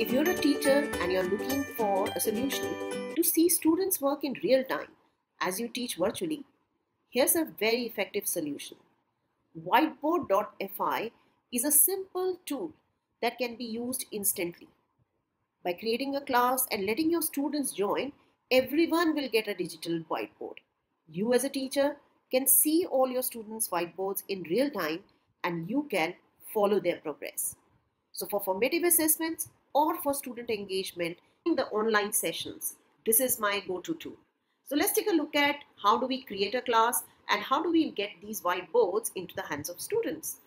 If you're a teacher and you're looking for a solution to see students work in real time as you teach virtually, here's a very effective solution. Whiteboard.fi is a simple tool that can be used instantly. By creating a class and letting your students join, everyone will get a digital whiteboard. You as a teacher can see all your students' whiteboards in real time and you can follow their progress. So for formative assessments or for student engagement in the online sessions, this is my go-to tool. So let's take a look at how do we create a class and how do we get these whiteboards into the hands of students.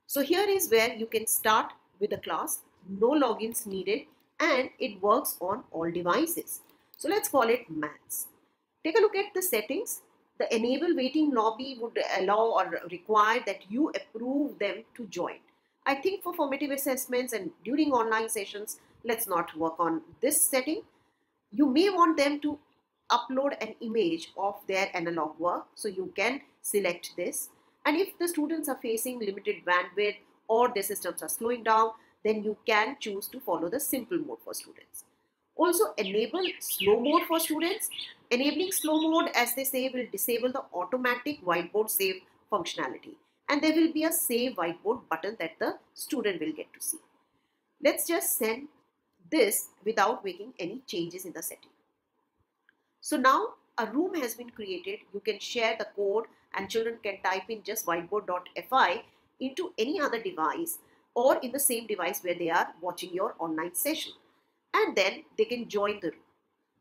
So here is where you can start with a class, no logins needed, and it works on all devices. So let's call it maths. Take a look at the settings. The enable waiting lobby would allow or require that you approve them to join. I think for formative assessments and during online sessions, let's not work on this setting. You may want them to upload an image of their analog work, so you can select this. And if the students are facing limited bandwidth or their systems are slowing down, then you can choose to follow the simple mode for students. Also enable slow mode for students. Enabling slow mode, as they say, will disable the automatic whiteboard save functionality. And there will be a save whiteboard button that the student will get to see. Let's just send this without making any changes in the setting. So now a room has been created. You can share the code and children can type in just whiteboard.fi into any other device or in the same device where they are watching your online session. And then they can join the room.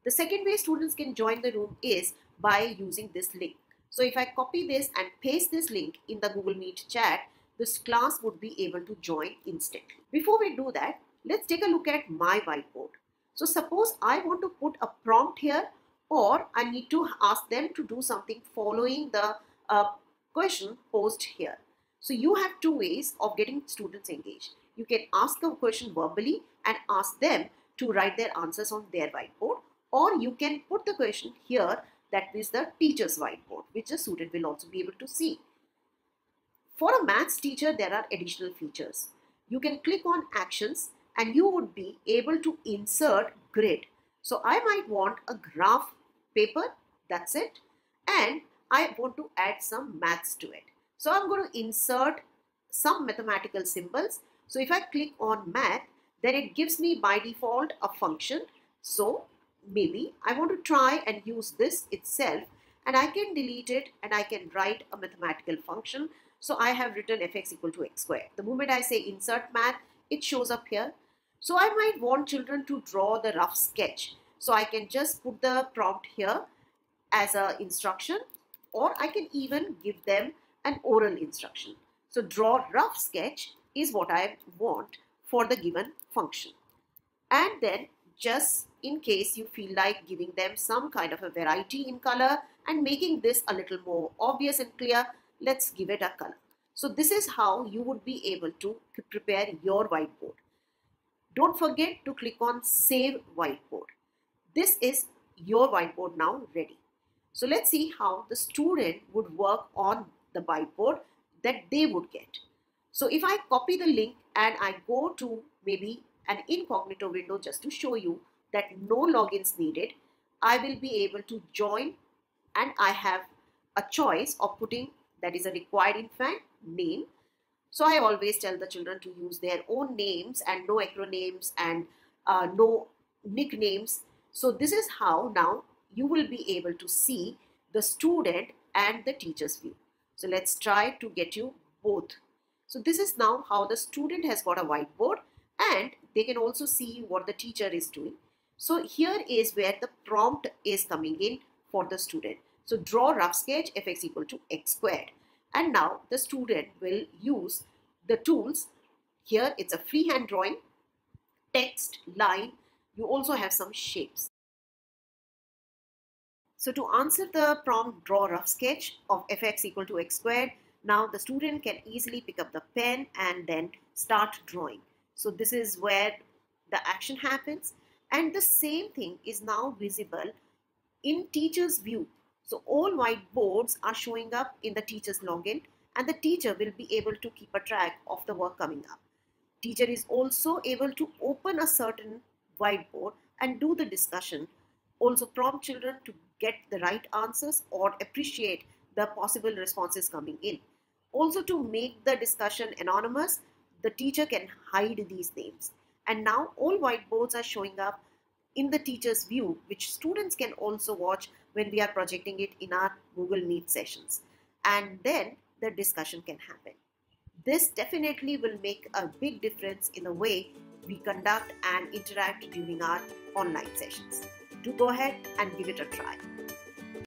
The second way students can join the room is by using this link. So if I copy this and paste this link in the Google Meet chat, this class would be able to join instantly. Before we do that, let's take a look at my whiteboard. So suppose I want to put a prompt here, or I need to ask them to do something following the question posed here. So you have two ways of getting students engaged. You can ask a question verbally and ask them to write their answers on their whiteboard, or you can put the question here, that is the teacher's whiteboard, which the student will also be able to see. For a maths teacher, there are additional features. You can click on actions and you would be able to insert grid. So I might want a graph paper, that's it, and I want to add some maths to it. So I'm going to insert some mathematical symbols. So if I click on math, then it gives me by default a function. So maybe I want to try and use this itself, and I can delete it and I can write a mathematical function. So I have written fx equal to x squared. The moment I say insert math, it shows up here. So I might want children to draw the rough sketch. So I can just put the prompt here as an instruction, or I can even give them an oral instruction. So draw rough sketch is what I want for the given function. And then just in case you feel like giving them some kind of a variety in color and making this a little more obvious and clear, let's give it a color. So this is how you would be able to prepare your whiteboard. Don't forget to click on Save Whiteboard. This is your whiteboard now ready. So let's see how the student would work on the whiteboard that they would get. So if I copy the link and I go to maybe an incognito window just to show you that no logins needed, I will be able to join, and I have a choice of putting, that is a required in fact, name. So I always tell the children to use their own names and no acronyms and no nicknames. So this is how now you will be able to see the student and the teacher's view. So let's try to get you both. So this is now how the student has got a whiteboard and they can also see what the teacher is doing. So here is where the prompt is coming in for the student. So draw rough sketch fx equal to x squared. And now the student will use the tools. Here it's a freehand drawing, text, line. You also have some shapes. So to answer the prompt, draw rough sketch of fx equal to x squared, now the student can easily pick up the pen and then start drawing. So this is where the action happens, and the same thing is now visible in teacher's view. So all whiteboards are showing up in the teacher's login, and the teacher will be able to keep a track of the work coming up. Teacher is also able to open a certain whiteboard and do the discussion, also prompt children to get the right answers or appreciate the possible responses coming in. Also, to make the discussion anonymous, the teacher can hide these names. And now all whiteboards are showing up in the teacher's view, which students can also watch when we are projecting it in our Google Meet sessions. And then the discussion can happen. This definitely will make a big difference in the way we conduct and interact during our online sessions. Do go ahead and give it a try.